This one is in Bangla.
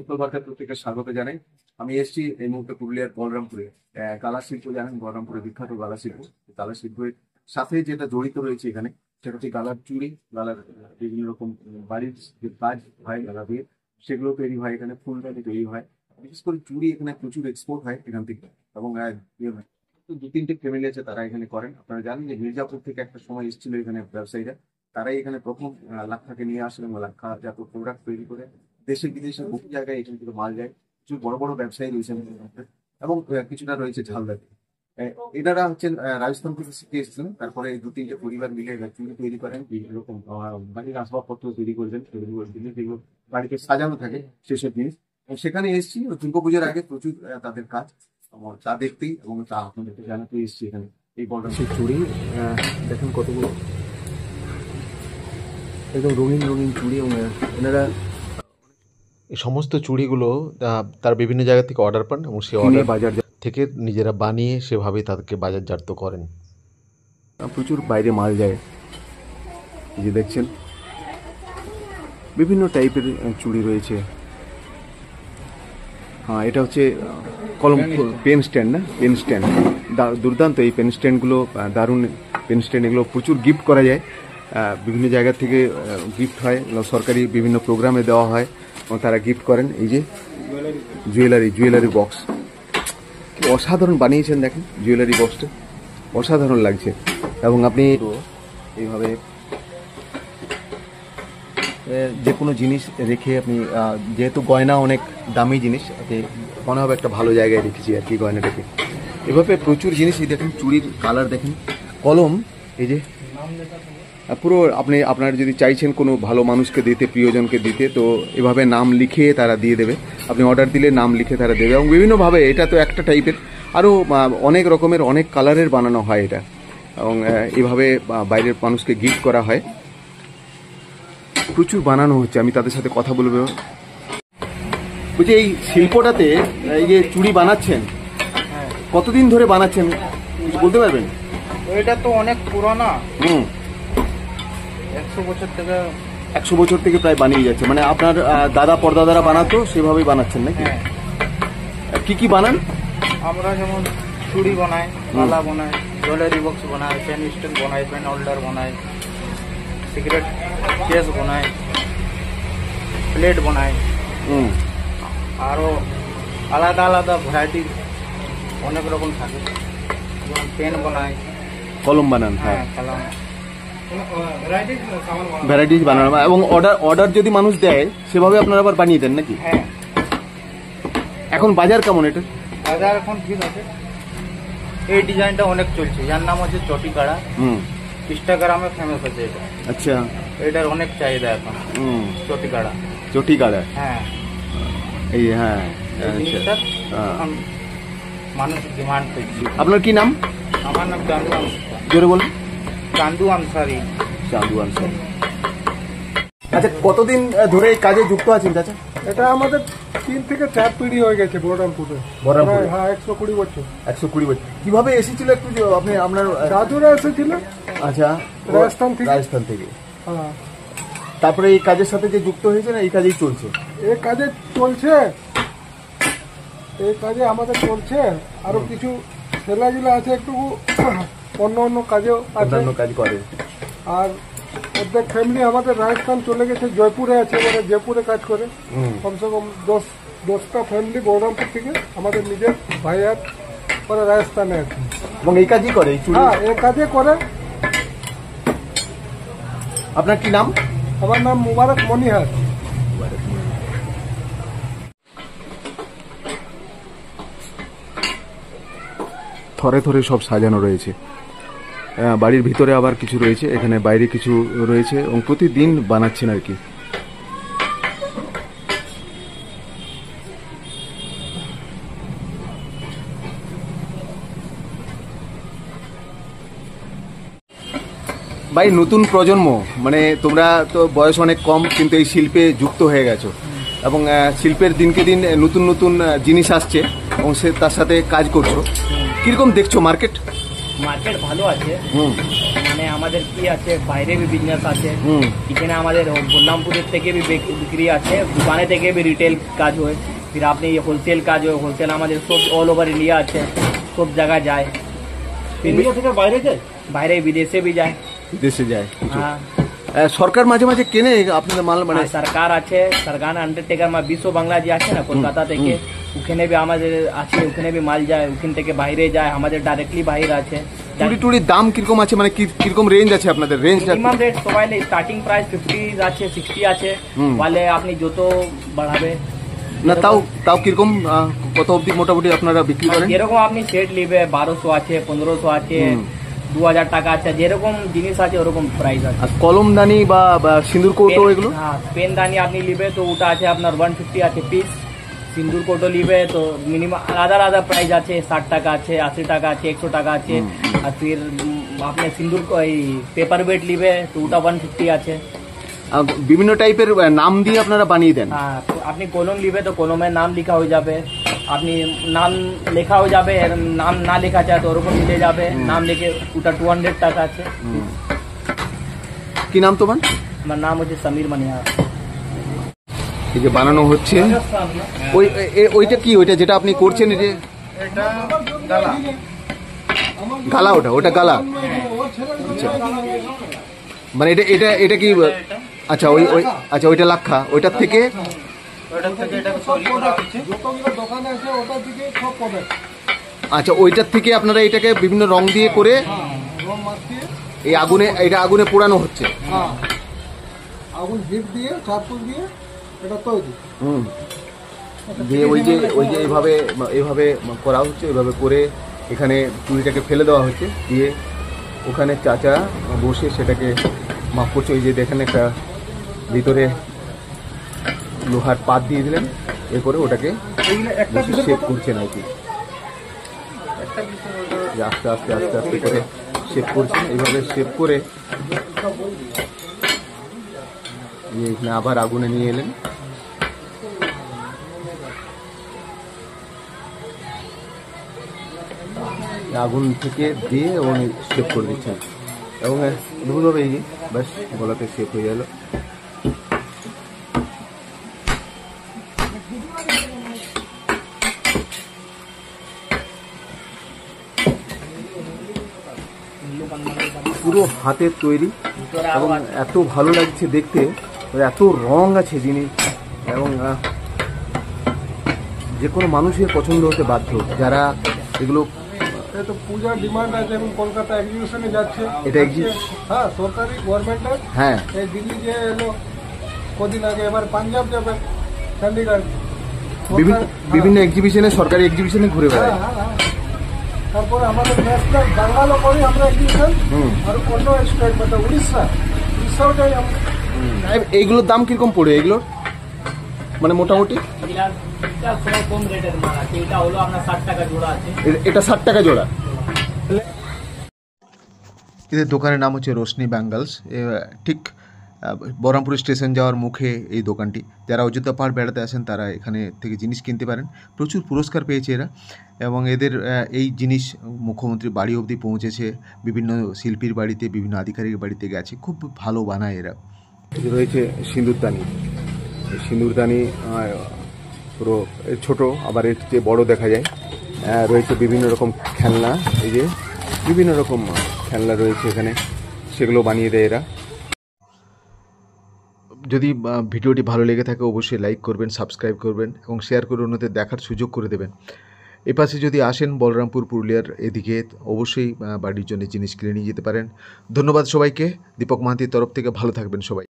উত্তর ভারতের প্রত্যেককে স্বাগত জানাই। আমি এসেছি এই মুহূর্তে পুরুলিয়ার বলরামপুরে। গালা শিল্প জানেন, বলরামপুরে বিখ্যাত গালা শিল্প। গালা শিল্পের সাথে যেটা জড়িত রয়েছে এখানে, সেটা হচ্ছে গালার চুড়ি, গালার বিভিন্ন রকম বাড়ির যে কাজ হয় গালা দিয়ে, সেগুলো তৈরি হয় এখানে, ফুলদানি তৈরি হয়। বিশেষ করে চুড়ি এখানে প্রচুর এক্সপোর্ট হয় এখান থেকে। এবং তো দু তিনটে ফ্যামিলি আছে তারা এখানে করেন। আপনারা জানেন যে মির্জাপুর থেকে একটা সময় এসেছিল এখানে ব্যবসায়ীরা, তারাই এখানে প্রথম লাক্ষাকে নিয়ে আসেন এবং লাক্ষা জাত প্রোডাক্ট তৈরি করে দেশে বিদেশে বহু জায়গায় এখান থেকে মাল যায়। কিছু বড় বড় ব্যবসায়ী রয়েছেন এর মধ্যে, এবং কিছুটা রয়েছে ঝালদাতে। এনারা হচ্ছেন রাজস্থান থেকে শিখে এসেছেন। তারপরে এই দু তিনটে পরিবার মিলে চুড়ি তৈরি করেন, বিভিন্ন রকম বাড়ির আসবাবপত্র তৈরি করবেন, জিনিস যেগুলো বাড়িতে সাজানো থাকে সেসব জিনিস। সেখানে এসেছি দুর্গাপুজোর আগে, প্রচুর তাদের কাজ আমার তা দেখতেই এবং তা আপনাদেরকে জানাতে এসেছি এখানে। এই বড় সেই চুড়ি দেখেন কতগুলো একদম রঙিন রঙিন চুড়ি, এবং এনারা এই সমস্ত চুড়িগুলো তার বিভিন্ন জায়গা থেকে অর্ডার পান এবং সেই অর্ডার বাজার থেকে নিজেরা বানিয়ে সেভাবেই তাদেরকে বাজারজাত করেন। প্রচুর বাইরে মাল যায়। এই যে দেখছেন বিভিন্ন টাইপের চুড়ি রয়েছে। হ্যাঁ, এটা হচ্ছে কলম পেন স্ট্যান্ড, না পেন স্ট্যান্ড, দুর্দান্ত এই পেন স্ট্যান্ডগুলো, দারুণ পেন স্ট্যান্ড। এগুলো প্রচুর গিফট করা যায়, বিভিন্ন জায়গা থেকে গিফট হয়, সরকারি বিভিন্ন প্রোগ্রামে দেওয়া হয় এবং তারা গিফট করেন। এই যে জুয়েলারি বক্স অসাধারণ বানিয়েছেন, দেখেন জুয়েলারি বক্সটা অসাধারণ লাগছে। এবং আপনি এইভাবে যে কোনো জিনিস রেখে আপনি, যেহেতু গয়না অনেক দামি জিনিস, মনে হবে একটা ভালো জায়গায় রেখেছি আর কি গয়নাটাকে। এভাবে প্রচুর জিনিস, এই দেখেন চুড়ির কালার দেখেন, কলম, এই যে পুরো আপনি আপনার যদি চাইছেন কোনো ভালো মানুষকে দিতে, প্রিয়জনকে দিতে, তো এভাবে নাম লিখে তারা দিয়ে দেবে। আপনি অর্ডার দিলে নাম লিখে তারা দেবে, এবং বিভিন্নভাবে, এটা তো একটা টাইপের, আরও অনেক রকমের অনেক কালারের বানানো হয় এটা, এবং এভাবে বাইরের মানুষকে গিফট করা হয়। প্রচুর বানানো হচ্ছে, আমি তাদের সাথে কথা বলবো। বলছি এই শিল্পটাতে এই যে চুড়ি বানাচ্ছেন, কতদিন ধরে বানাচ্ছেন বলতে পারবেন? এটা তো অনেক পুরোনো, 100 বছর থেকে প্রায় বানিয়ে যাচ্ছে। মানে আপনার দাদা পরদাদারা বানাতো, সেভাবেই বানাচ্ছেন নাকি? কি কি বানান? আমরা যেমন চুড়ি বানাই, মালা বানাই, জুয়েলারি বক্স বানাই, পেন স্ট্যান্ড বানাই, পেন হোল্ডার বানাই, সিগারেট কেস বানাই, প্লেট বানাই, আরো আলাদা আলাদা ভ্যারাইটি অনেক রকম থাকে। যেমন পেন বানাই, কলম বানান। হ্যাঁ, কলম, ভ্যারাইটিস বানানো। এবং অর্ডার যদি মানুষ দেয় সেভাবে আপনারা আবার বানিয়ে দেন নাকি? হ্যাঁ। এখন বাজার কেমন এটা? বাজার এখন ঠিক আছে। এই ডিজাইনটা অনেক চলছে, যার নাম হচ্ছে চটিকাড়া। ইনস্টাগ্রামে ফেমাস আছে এটা। আচ্ছা, এটার অনেক চাহিদা এখন। চটিকাড়া। হ্যাঁ, এই হ্যাঁ, মানুষ ডিমান্ড করছে। আপনার কি নাম? আমার নাম চান্দু আনসারি। জোরে বলুন। চান্দু আনসারি। আচ্ছা, কতদিন ধরে এই কাজে যুক্ত আছেন চাচা? এটা আমাদের 3 থেকে 4 পিঢ়ি হয়ে গেছে বহরমপুরে। হ্যাঁ, 120 বছর। 120 বছর। কিভাবে এসেছিল একটু আপনি, আপনার দাদুরা এসেছিল। আচ্ছা, রাজস্থান থেকে। হ্যাঁ, তারপরে এই কাজের সাথে যে যুক্ত হয়েছে, না এই কাজেই চলছে? এই কাজে আমাদের চলছে। আরো কিছু ছেলেগুলো আছে একটু অন্য কাজেও অন্যান্য কাজ করে। আর অর্ধেক ফ্যামিলি আমাদের রাজস্থান চলে গেছে, জয়পুরে আছে, মানে জয়পুরে কাজ করে। কমসে কম 10টা ফ্যামিলি বহরমপুর থেকে আমাদের নিজের ভাইয়ার পরে রাজস্থানে আছে, এবং এই কাজই করে। হ্যাঁ, এই কাজে করে। আপনার কি নাম? আমার নাম মুবারক মনিহার। থরে থরে সব সাজানো রয়েছে। বাড়ির ভিতরে আবার কিছু রয়েছে, এখানে বাইরে কিছু রয়েছে, এবং প্রতিদিন বানাচ্ছেন আর কি। ভাই, নতুন প্রজন্ম, মানে তোমরা তো বয়স অনেক কম, কিন্তু এই শিল্পে যুক্ত হয়ে গেছো, এবং শিল্পের দিনকে দিন নতুন নতুন জিনিস আসছে, এবং তার সাথে কাজ করছো। কিরকম দেখছো মার্কেট? মার্কেট ভালো আছে। মানে আমাদের কি আছে, বাইরে বি বিজনেস আছে, এখানে আমাদের বলরামপুরের থেকে বি বিক্রি আছে, দোকানে থেকে বি রিটেল কাজ হয়, ফির আপনি হোলসেল কাজ হয়, হোলসেল আমাদের সব অল ওভার ইন্ডিয়া আছে, সব জায়গা যায়, ইন্ডিয়া থেকে বাইরে যায়, বাইরে বিদেশে भी যায়। দেশে যায়। হ্যাঁ, সরকার মাঝে মাঝে কেনে আপনাদের মাল, মানে সরকার আছে, সরকার আন্ডারটেকার বিশ্ব বাংলা যে আছে না কলকাতা থেকে, ওখানে বি আমাদের আছে, ওখানে বি মাল যায়, ওখান থেকে বাইরে যায়, আমাদের ডাইরেক্টলি বাইরে আছে। চুড়ি টুড়ির দাম কিরকম আছে, মানে কিরকম রেঞ্জ আছে আপনাদের? রেঞ্জটা মিনিমাম রেট সবাই স্টার্টিং প্রাইস 50 আছে, 60 আছে, বলে আপনি যত বাড়াবে না, তাও কিরকম কত অবধি মোটামুটি আপনারা বিক্রি করেন? যেরকম আপনি সেট নিবে 1200 আছে, 1500 আছে, 2000 টাকা আছে, যেরকম জিনিস আছে ওরকম প্রাইস আছে। আর কলমদানি বা সিঁদুর কৌটো এগুলো? হ্যাঁ, পেনদানি আপনি নিবে তো ওটা আছে আপনার 150 আছে পিস। সিন্দুর কৌটো নিবে তো মিনিমাম আলাদা আলাদা প্রাইস আছে, 60 টাকা আছে, 80 টাকা আছে, 100 টাকা আছে। আর ফির আপনি সিন্দুর পেপার ওয়েট নিবে তো ওটা 150 আছে। বিভিন্ন টাইপের নাম দিয়ে আপনারা বানিয়ে দেন? হ্যাঁ, আপনি কলম নিবে তো কলমের নাম লেখা হয়ে যাবে, আপনি নাম লেখা হয়ে যাবে, নাম না লেখা চায় তো ওরকম মিলে যাবে, নাম লিখে ওটা 200 টাকা আছে। কি নাম তোমার? আমার নাম হচ্ছে সমীর মানিয়া। এই যে বানানো হচ্ছে ওইটা কি, ওইটা যেটা আপনি করছেন, এই যে গালা, ওটা গালা? আচ্ছা, মানে এটা কি? আচ্ছা, আচ্ছা, ওইটা লাক্ষা, ওইটার থেকে আচ্ছা, ওইটার থেকে আপনারা এটাকে বিভিন্ন রং দিয়ে করে এই আগুনে পোড়ানো হচ্ছে। আগুন হিট দিয়ে চারপুর দিয়ে এটা তৈরি। দিয়ে ওই যে এইভাবে করা হচ্ছে, এইভাবে করে এখানে চুড়িটাকে ফেলে দেওয়া হচ্ছে, দিয়ে ওখানে চাচা বসে সেটাকে মাপ করছে। ওই যে দেখেন একটা ভিতরে লোহার পাত দিয়ে দিলেন, এরপরে ওটাকে শেপ করছেন আর কি, আস্তে আস্তে আস্তে আস্তে করে শেপ করছেন। এইভাবে শেপ করে এখানে আবার আগুনে নিয়ে এলেন। আগুন থেকে দিয়ে উনি শেপ করে দিচ্ছেন এবং ধুলোবে এই ব্যাস গলাতে শেপ হয়ে গেল। পুরো হাতের তৈরি এবং এত ভালো লাগছে দেখতে, এত রং আছে জিনিস, এবং যে কোনো মানুষের পছন্দ হতে বাধ্য যারা এগুলো। তো পূজার ডিমান্ড আছে, এবং কলকাতা এক্সিবিশনে যাচ্ছে এটা হ্যাঁ, সরকারি গভর্নমেন্টের। হ্যাঁ, এই দিল্লি যে এলো কদিন আগে, এবার পাঞ্জাব যাবে, চণ্ডীগড়, বিভিন্ন এক্সিবিশনে, সরকারি এক্সিবিশনে ঘুরে বেড়ায়। তারপরে আমাদের ন্যাশনাল বাঙ্গালও করি আমরা এক্সিবিশন, আর অন্য স্টেট মানে উড়িষ্যাও যাই আমরা। এইগুলোর দাম কিরকম পড়ে এগুলোর, মানে মোটামুটি? কম রেটের মাল আছে, এটা হলো আপনার 60 টাকা জোড়া আছে। এটা 60 টাকা জোড়া। এদের দোকানের নাম হচ্ছে রোশনি ব্যাঙ্গলস। ঠিক বহরমপুর স্টেশন যাওয়ার মুখে এই দোকানটি। যারা অযোধ্যা পাহাড় বেড়াতে আসেন তারা এখানে থেকে জিনিস কিনতে পারেন। প্রচুর পুরস্কার পেয়েছে এরা, এবং এদের এই জিনিস মুখ্যমন্ত্রীর বাড়ি অবধি পৌঁছেছে, বিভিন্ন শিল্পীর বাড়িতে, বিভিন্ন আধিকারিকের বাড়িতে গেছে। খুব ভালো বানায় এরা। রয়েছে সিঁদুরদানি, সিঁদুরদানি পুরো ছোট, আবার এর চেয়ে বড় দেখা যায়। রয়েছে বিভিন্ন রকম খেলনা, এই যে বিভিন্ন রকম খেলনা রয়েছে এখানে, সেগুলো বানিয়ে দেয় এরা। যদি ভিডিওটি ভালো লেগে থাকে অবশ্যই লাইক করবেন, সাবস্ক্রাইব করবেন এবং শেয়ার করে অন্যদের দেখার সুযোগ করে দেবেন। এপাশে যদি আসেন বলরামপুর পুরুলিয়ার এদিকে, অবশ্যই বাড়ির জন্য জিনিস কিনে নিয়ে যেতে পারেন। ধন্যবাদ সবাইকে। দীপক মাহাতির তরফ থেকে ভালো থাকবেন সবাই।